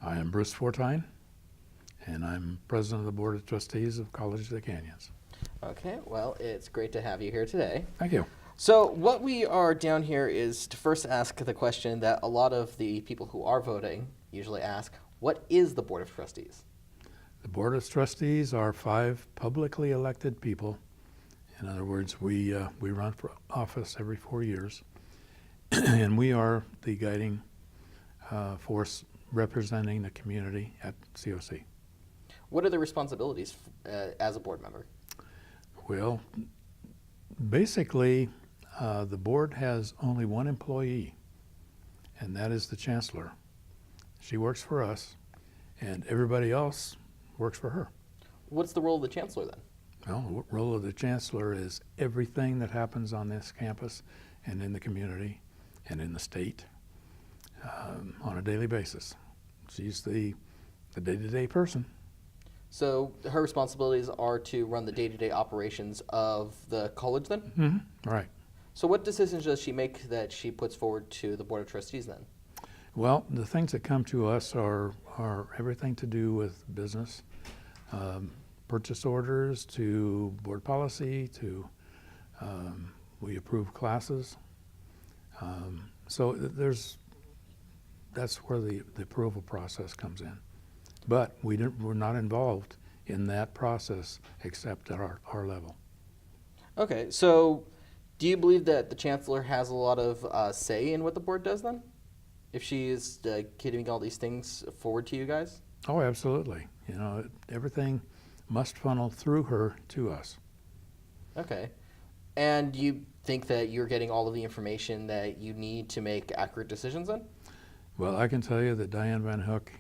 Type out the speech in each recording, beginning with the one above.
I am Bruce Fortine, and I'm president of the Board of Trustees of College of the Canyons. Okay, well, it's great to have you here today. Thank you. So what we are down here is to first ask the question that a lot of the people who are voting usually ask: what is the Board of Trustees? The Board of Trustees are 5 publicly elected people. In other words, we run for office every 4 years, and we are the guiding force representing the community at COC. What are the responsibilities as a board member? Well, basically, the board has only one employee, and that is the chancellor. She works for us, and everybody else works for her. What's the role of the chancellor then? Well, the role of the chancellor is everything that happens on this campus and in the community and in the state on a daily basis. She's the day-to-day person. So her responsibilities are to run the day-to-day operations of the college then? Mm-hmm. Right. So what decisions does she make that she puts forward to the Board of Trustees then? Well, the things that come to us are everything to do with business, purchase orders to board policy to we approve classes. So that's where the approval process comes in. But we're not involved in that process except at our level. Okay, so do you believe that the chancellor has a lot of say in what the board does then? If she is giving all these things forward to you guys? Oh, absolutely. You know, everything must funnel through her to us. Okay. And do you think that you're getting all of the information that you need to make accurate decisions then? Well, I can tell you that Diane Van Hook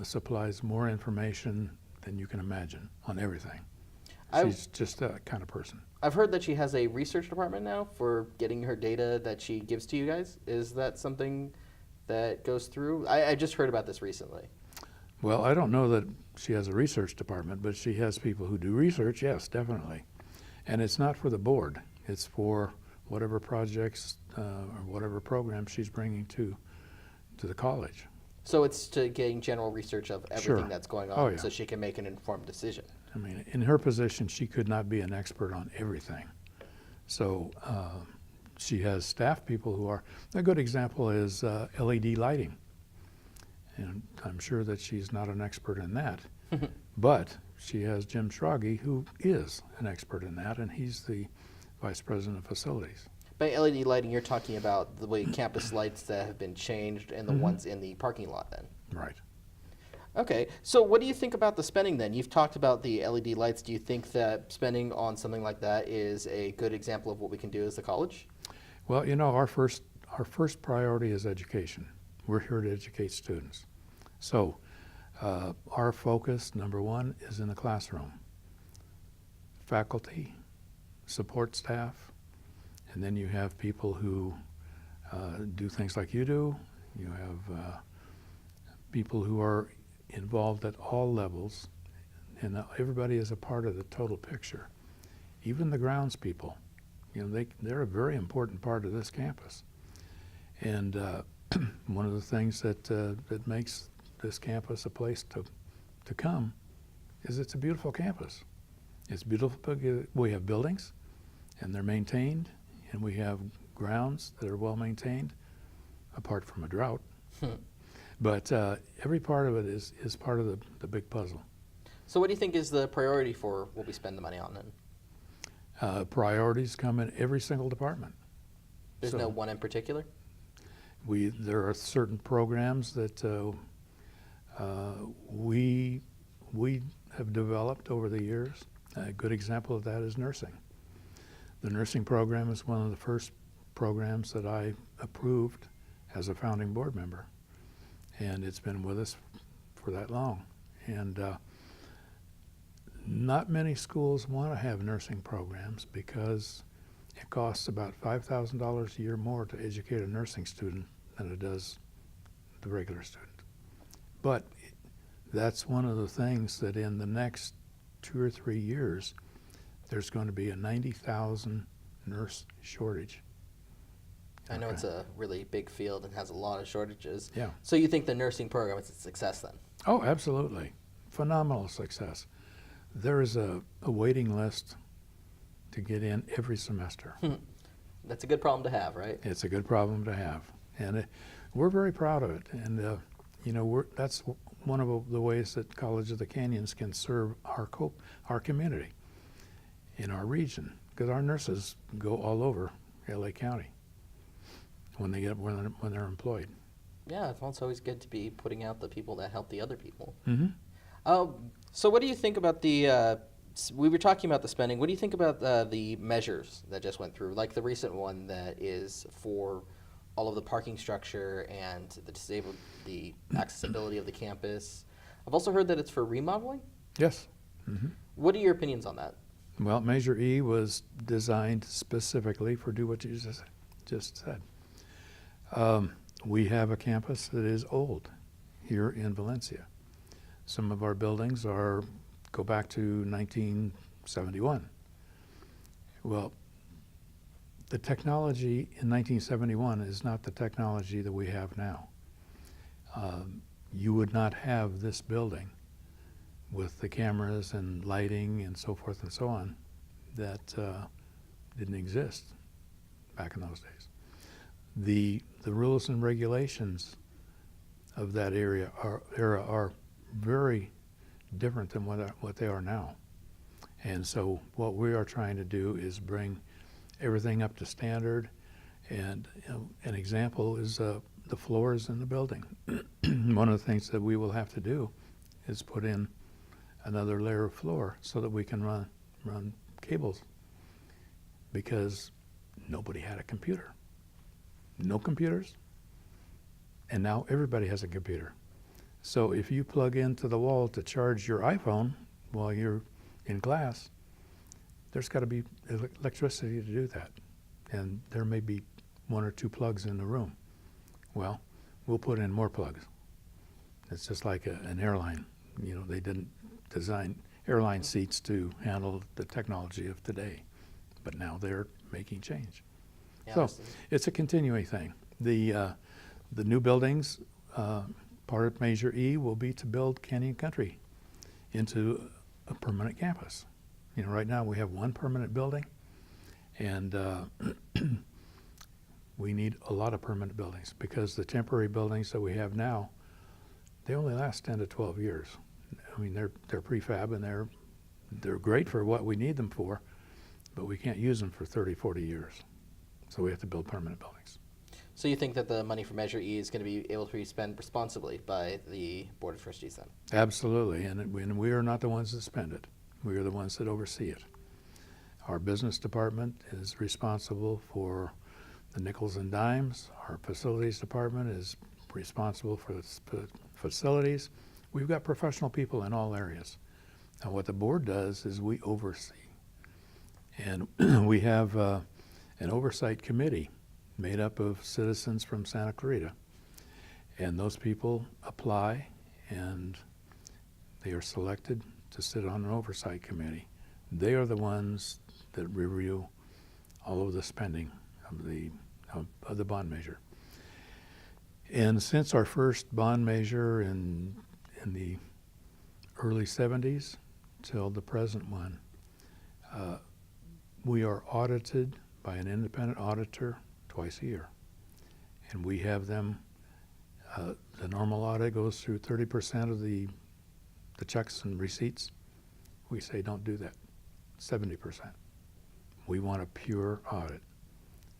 supplies more information than you can imagine on everything. She's just that kind of person. I've heard that she has a research department now for getting her data that she gives to you guys. Is that something that goes through? I just heard about this recently. Well, I don't know that she has a research department, but she has people who do research, yes, definitely. And it's not for the board. It's for whatever projects or whatever programs she's bringing to the college. So it's to getting general research of everything Sure. that's going on, Oh, yeah. so she can make an informed decision. I mean, in her position, she could not be an expert on everything. So she has staff people who are, a good example is LED lighting. And I'm sure that she's not an expert in that, but she has Jim Schrage, who is an expert in that, and he's the vice president of facilities. By LED lighting, you're talking about the way campus lights that have been changed and the ones in the parking lot then? Right. Okay, so what do you think about the spending then? You've talked about the LED lights. Do you think that spending on something like that is a good example of what we can do as the college? Well, you know, our first priority is education. We're here to educate students. So our focus, number one, is in the classroom. Faculty, support staff, and then you have people who do things like you do. You have people who are involved at all levels, and everybody is a part of the total picture. Even the grounds people, you know, they're a very important part of this campus. And one of the things that makes this campus a place to come is it's a beautiful campus. It's beautiful. We have buildings, and they're maintained, and we have grounds that are well maintained, apart from a drought. But every part of it is part of the big puzzle. So what do you think is the priority for what we spend the money on then? Priorities come in every single department. There's no one in particular? There are certain programs that we have developed over the years. A good example of that is nursing. The nursing program is one of the first programs that I approved as a founding board member. And it's been with us for that long. And not many schools want to have nursing programs because it costs about $5,000 a year more to educate a nursing student than it does the regular student. But that's one of the things that in the next 2 or 3 years, there's going to be a 90,000 nurse shortage I know Okay. it's a really big field and has a lot of shortages. Yeah. So you think the nursing program is a success then? Oh, absolutely. Phenomenal success. There is a waiting list to get in every semester. That's a good problem to have, right? It's a good problem to have, and we're very proud of it. And that's one of the ways that College of the Canyons can serve our community in our region, because our nurses go all over LA County when they're employed. Yeah, it's always good to be putting out the people that help the other people. Mm-hmm. So what do you think about we were talking about the spending. What do you think about the measures that just went through, like the recent one that is for all of the parking structure and the accessibility of the campus? I've also heard that it's for remodeling. Yes. Mm-hmm. What are your opinions on that? Well, Measure E was designed specifically for do what you just said. We have a campus that is old here in Valencia. Some of our buildings go back to 1971. Well, the technology in 1971 is not the technology that we have now. You would not have this building with the cameras and lighting and so forth and so on that didn't exist back in those days. The rules and regulations of that era are very different than what they are now. And so what we are trying to do is bring everything up to standard. And an example is the floors in the building. One of the things that we will have to do is put in another layer of floor so that we can run cables, because nobody had a computer. No computers, and now everybody has a computer. So if you plug into the wall to charge your iPhone while you're in class, there's got to be electricity to do that. And there may be 1 or 2 plugs in the room. Well, we'll put in more plugs. It's just like an airline. They didn't design airline seats to handle the technology of today, but now they're making change. Yeah, So it's a continuing thing. The new buildings, part of Measure E will be to build Canyon Country into a permanent campus. Right now we have 1 permanent building, and we need a lot of permanent buildings, because the temporary buildings that we have now, they only last 10 to 12 years. I mean, they're prefab, and they're great for what we need them for, but we can't use them for 30, 40 years. So we have to build permanent buildings. So you think that the money for Measure E is going to be able to be spent responsibly by the Board of Trustees then? Absolutely, and we are not the ones that spend it. We are the ones that oversee it. Our business department is responsible for the nickels and dimes. Our facilities department is responsible for the facilities. We've got professional people in all areas. Now what the board does is we oversee. And we have an oversight committee made up of citizens from Santa Clarita. And those people apply, and they are selected to sit on an oversight committee. They are the ones that review all of the spending of the bond measure. And since our first bond measure in the early 70s till the present one, we are audited by an independent auditor twice a year. And we have them, the normal audit goes through 30% of the checks and receipts. We say don't do that, 70%. We want a pure audit.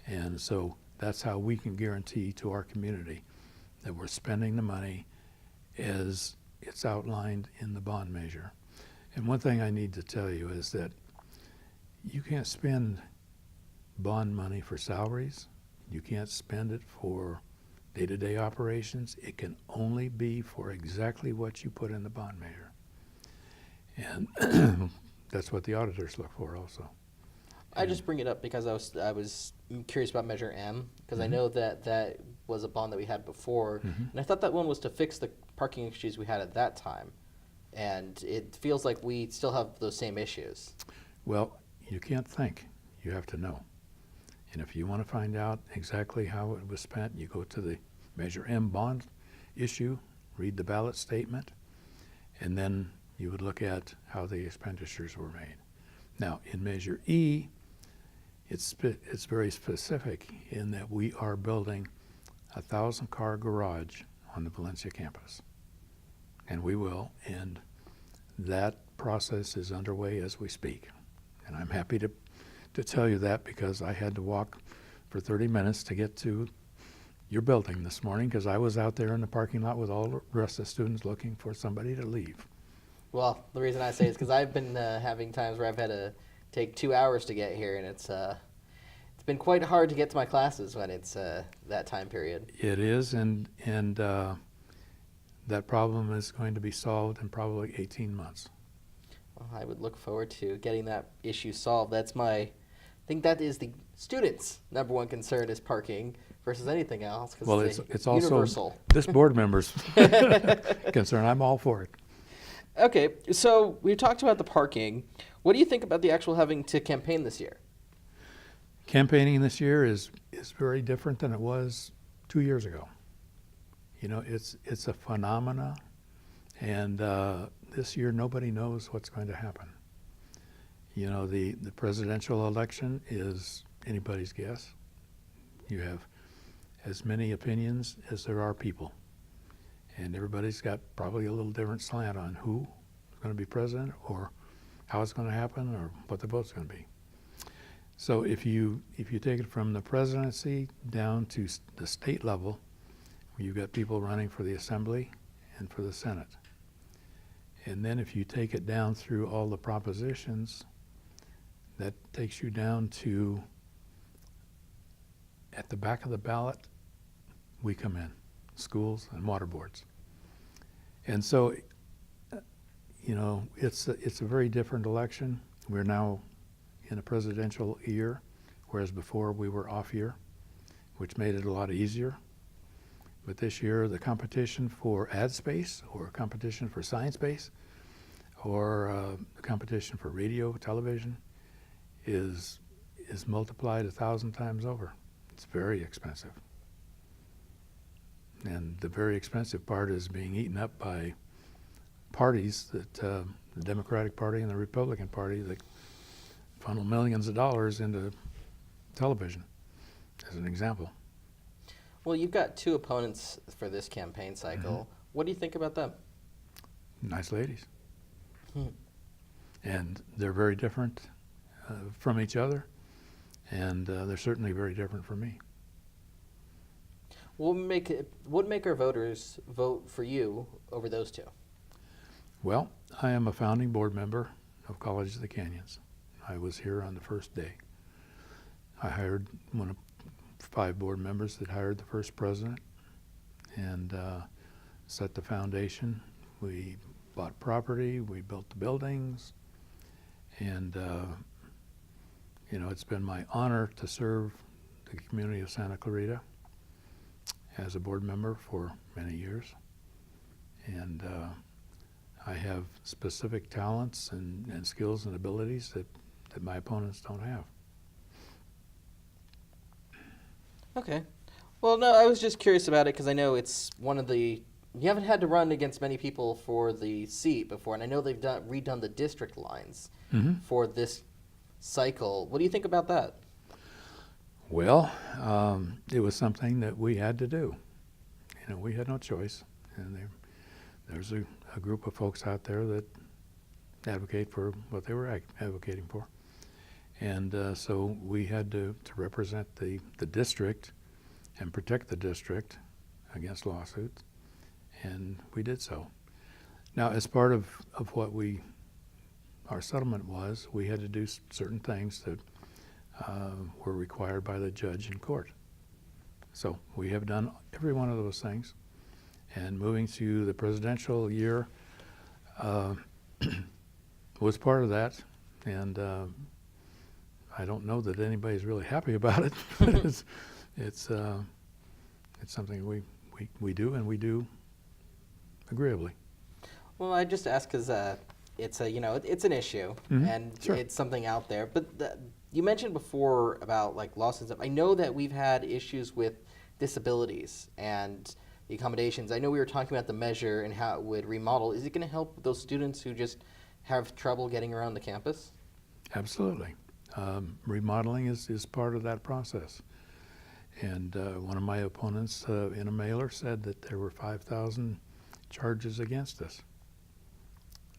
And so that's how we can guarantee to our community that we're spending the money as it's outlined in the bond measure. And one thing I need to tell you is that you can't spend bond money for salaries. You can't spend it for day-to-day operations. It can only be for exactly what you put in the bond measure. And that's what the auditors look for also. I just bring it up because I was curious about Measure M, because I know that was a bond that we had before, and I thought that one was to fix the parking issues we had at that time, and it feels like we still have those same issues. Well, you can't think, you have to know. And if you want to find out exactly how it was spent, you go to the Measure M bond issue, read the ballot statement, and then you would look at how the expenditures were made. Now, in Measure E, it's very specific in that we are building a 1,000-car garage on the Valencia campus. And we will, and that process is underway as we speak. And I'm happy to tell you that because I had to walk for 30 minutes to get to your building this morning because I was out there in the parking lot with all the rest of the students looking for somebody to leave. Well, the reason I say is because I've been having times where I've had to take 2 hours to get here, and it's been quite hard to get to my classes when it's that time period. It is, and that problem is going to be solved in probably 18 months. Well, I would look forward to getting that issue solved. I think that is the students' number one concern is parking versus anything else. Well, it's also universal. This board member's concern. I'm all for it. Okay, so we talked about the parking. What do you think about the actual having to campaign this year? Campaigning this year is very different than it was 2 years ago. You know, it's a phenomena, and this year nobody knows what's going to happen. You know, the presidential election is anybody's guess. You have as many opinions as there are people. And everybody's got probably a little different slant on who is going to be president or how it's going to happen or what the vote's going to be. So if you take it from the presidency down to the state level, you've got people running for the Assembly and for the Senate. And then if you take it down through all the propositions, that takes you down to, at the back of the ballot, we come in, schools and water boards. And so, you know, it's a very different election. We're now in a presidential year, whereas before we were off year, which made it a lot easier. But this year, the competition for ad space or competition for science space or the competition for radio, television is multiplied 1,000 times over. It's very expensive. And the very expensive part is being eaten up by parties that the Democratic Party and the Republican Party that funnel millions of dollars into television, as an example. Well, you've got two opponents for this campaign cycle. Mm-hmm. What do you think about them? Nice ladies. And they're very different from each other, and they're certainly very different from me. What would make our voters vote for you over those two? Well, I am a founding board member of College of the Canyons. I was here on the first day. I hired one of 5 board members that hired the first president and set the foundation. We bought property, we built the buildings, and you know, it's been my honor to serve the community of Santa Clarita as a board member for many years. And I have specific talents and skills and abilities that my opponents don't have. Okay. Well, no, I was just curious about it because I know it's one of the... You haven't had to run against many people for the seat before, and I know they've redone the district lines for this cycle. What do you think about that? Well, it was something that we had to do. You know, we had no choice. And there's a group of folks out there that advocate for what they were advocating for. And so we had to represent the district and protect the district against lawsuits, and we did so. Now, as part of what our settlement was, we had to do certain things that were required by the judge in court. So we have done every one of those things, and moving to the presidential year was part of that, and I don't know that anybody's really happy about it, but it's something we do, and we do agreeably. Well, I just asked because it's a, it's an issue, and Sure. it's something out there. But you mentioned before about like loss and stuff. I know that we've had issues with disabilities and the accommodations. I know we were talking about the measure and how it would remodel. Is it going to help those students who just have trouble getting around the campus? Absolutely. Remodeling is part of that process. And one of my opponents in a mailer said that there were 5,000 charges against us.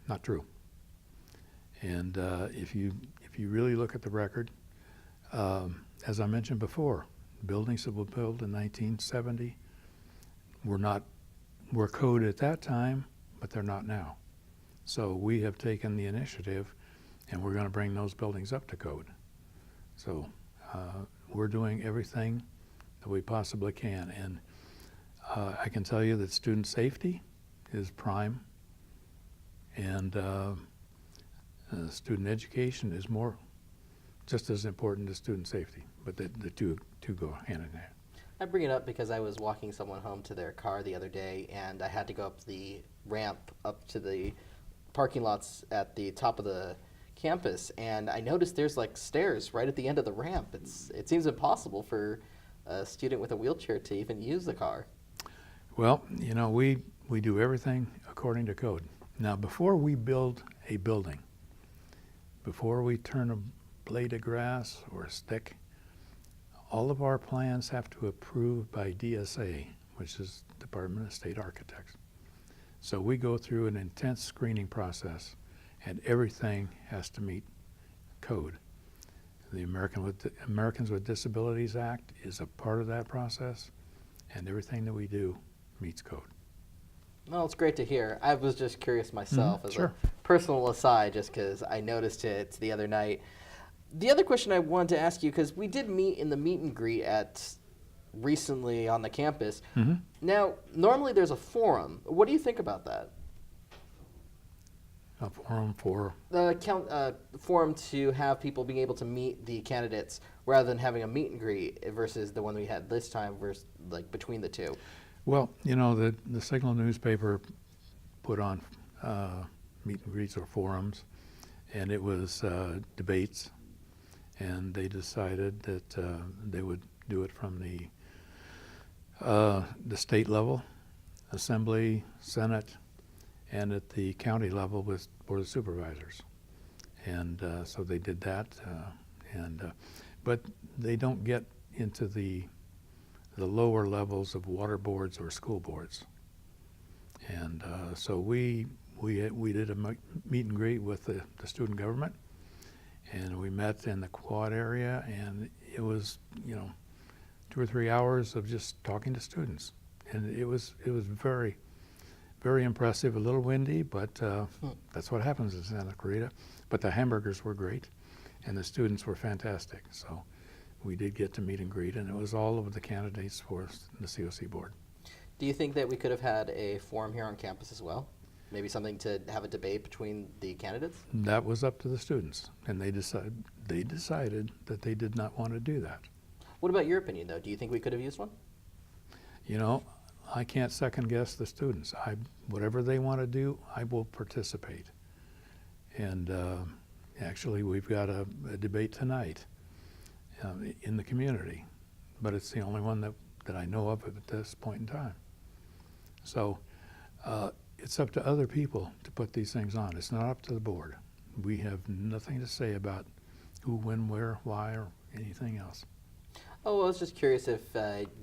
Not true. And if you really look at the record, as I mentioned before, buildings that were built in 1970 were code at that time, but they're not now. So we have taken the initiative, and we're going to bring those buildings up to code. So we're doing everything that we possibly can, and I can tell you that student safety is prime, and student education is just as important as student safety, but the two go hand in hand. I bring it up because I was walking someone home to their car the other day, and I had to go up the ramp up to the parking lots at the top of the campus, and I noticed there's like stairs right at the end of the ramp. It seems impossible for a student with a wheelchair to even use the car. Well, we do everything according to code. Now, before we build a building, before we turn a blade of grass or a stick, all of our plans have to be approved by DSA, which is Department of State Architects. So we go through an intense screening process, and everything has to meet code. The Americans with Disabilities Act is a part of that process, and everything that we do meets code. Well, it's great to hear. I was just curious myself as Sure. a personal aside, just because I noticed it the other night. The other question I wanted to ask you, because we did meet in the meet and greet recently on the campus. Now, normally there's a forum. What do you think about that? A forum for? The forum to have people being able to meet the candidates rather than having a meet and greet versus the one we had this time versus like between the two. Well, the Signal newspaper put on meet and greets or forums, and it was debates, and they decided that they would do it from the state level, Assembly, Senate, and at the county level with Board of Supervisors. And so they did that, but they don't get into the lower levels of water boards or school boards. And so we did a meet and greet with the student government, and we met in the quad area, and it was 2 or 3 hours of just talking to students, and it was very, very impressive. A little windy, but that's what happens in Santa Clarita. But the hamburgers were great, and the students were fantastic. So we did get to meet and greet, and it was all of the candidates for the COC board. Do you think that we could have had a forum here on campus as well? Maybe something to have a debate between the candidates? That was up to the students, and they decided that they did not want to do that. What about your opinion, though? Do you think we could have used one? I can't second guess the students. Whatever they want to do, I will participate. And actually, we've got a debate tonight in the community, but it's the only one that I know of at this point in time. So it's up to other people to put these things on. It's not up to the board. We have nothing to say about who, when, where, why, or anything else. Oh, I was just curious if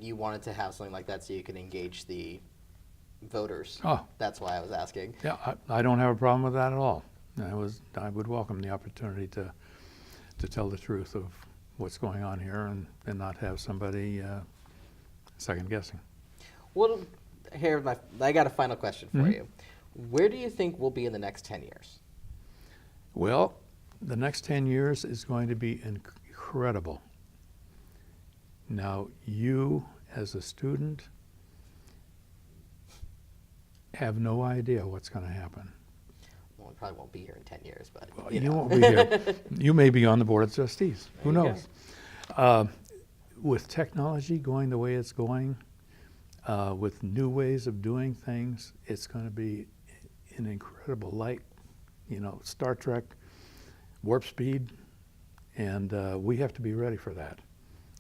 you wanted to have something like that so you can engage the voters. Oh. That's why I was asking. Yeah, I don't have a problem with that at all. I would welcome the opportunity to tell the truth of what's going on here and not have somebody second guessing. Well, I got a final question for you. Where do you think we'll be in the next 10 years? Well, the next 10 years is going to be incredible. Now, you as a student have no idea what's going to happen. Well, we probably won't be here in 10 years, but Well, you won't be here. You may be on the Board of Trustees. Who There you knows? With technology going the way it's going, with new ways of doing things, it's going to be an incredible light Star Trek, warp speed, and we have to be ready for that.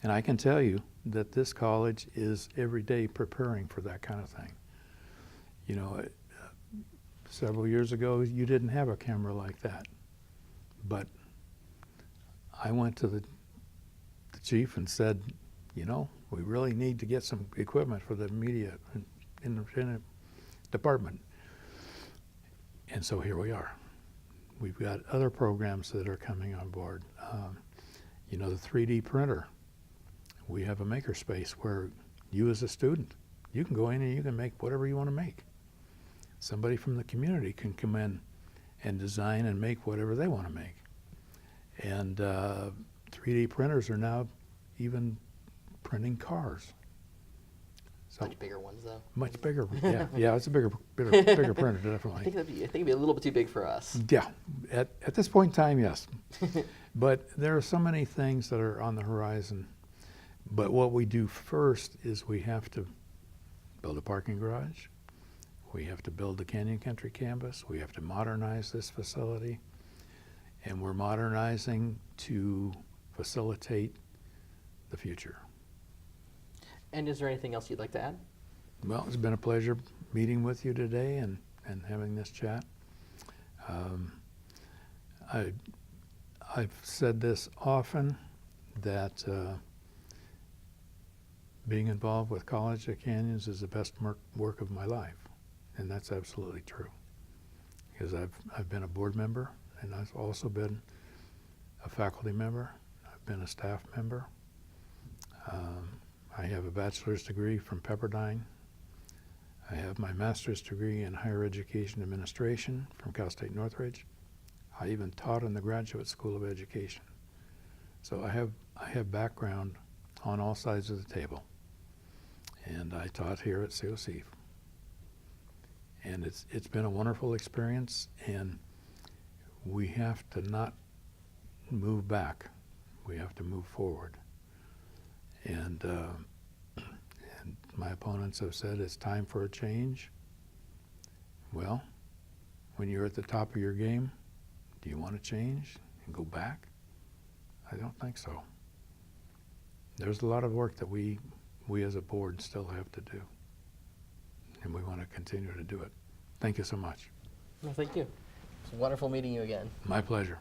And I can tell you that this college is every day preparing for that kind of thing. Several years ago, you didn't have a camera like that. But I went to the chief and said, we really need to get some equipment for the media in the department. And so here we are. We've got other programs that are coming on board. The 3D printer. We have a makerspace where you as a student, you can go in and you can make whatever you want to make. Somebody from the community can come in and design and make whatever they want to make. And 3D printers are now even printing cars. So Much bigger ones, though. much bigger, yeah. It's a bigger printer, definitely. I think it'd be a little bit too big for us. Yeah, at this point in time, yes. But there are so many things that are on the horizon. But what we do first is we have to build a parking garage. We have to build the Canyon Country campus. We have to modernize this facility. And we're modernizing to facilitate the future. And is there anything else you'd like to add? Well, it's been a pleasure meeting with you today and having this chat. I've said this often, that being involved with College of Canyons is the best work of my life. And that's absolutely true. Because I've been a board member, and I've also been a faculty member. I've been a staff member. I have a bachelor's degree from Pepperdine. I have my master's degree in higher education administration from Cal State Northridge. I even taught in the Graduate School of Education. So I have background on all sides of the table. And I taught here at COC. And it's been a wonderful experience, and we have to not move back. We have to move forward. And my opponents have said it's time for a change. Well, when you're at the top of your game, do you want to change and go back? I don't think so. There's a lot of work that we as a board still have to do. And we want to continue to do it. Thank you so much. No, thank you. It's wonderful meeting you again. My pleasure.